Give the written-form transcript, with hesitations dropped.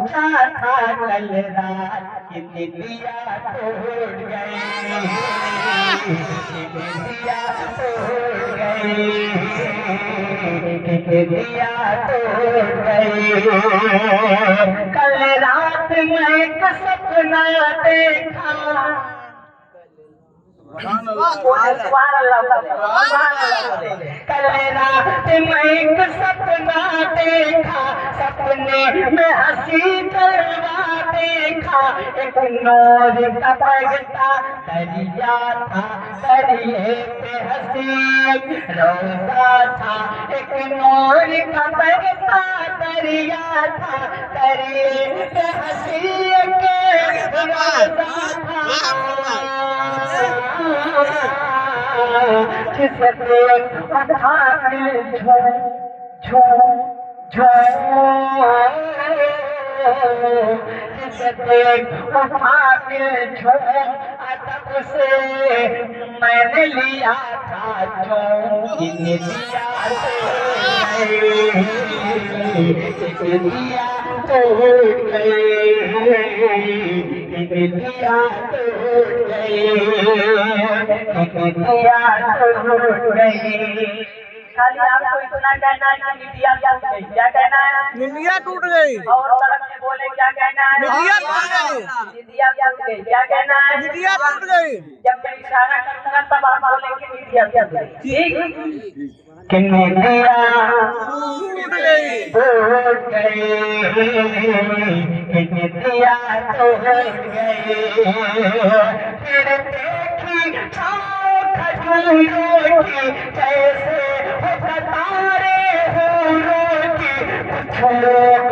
सोचा था कल रात कि निंदिया तोड़ गई, निंदिया तोड़ गई, निंदिया तोड़ गई। कल रात में एक सपना देखा, कल रात में एक सपना देखा, सपने में हंसी तलवा देखा, एक नूर का बगता दरिया था, दरिए पे हंसी रोता था, एक नूर का बगता दरिया था, दरिए पे हंसी के रोता था। जिससे उठा के जिससे उठा के अदब से मैंने लिया था जो दिया दिया तोड़ गई, दिया तोड़ गई, दिया तोड़ गई। खाली आपको इतना कहना है कि निंदिया टूट गई, क्या कहना है? निंदिया टूट गई। और सड़क में बोले क्या कहना है? निंदिया टूट गई, निंदिया टूट गई, क्या कहना है? निंदिया टूट गई। जब मैं इशारा करूंगा तब आप बोलेंगे निंदिया टूट गई, ठीक? कि निंदिया टूट गई, टूट गई, निंदिया टूट गई। फिर देखी खजूरों की कैसे तारे हूरों की, कुछ लोग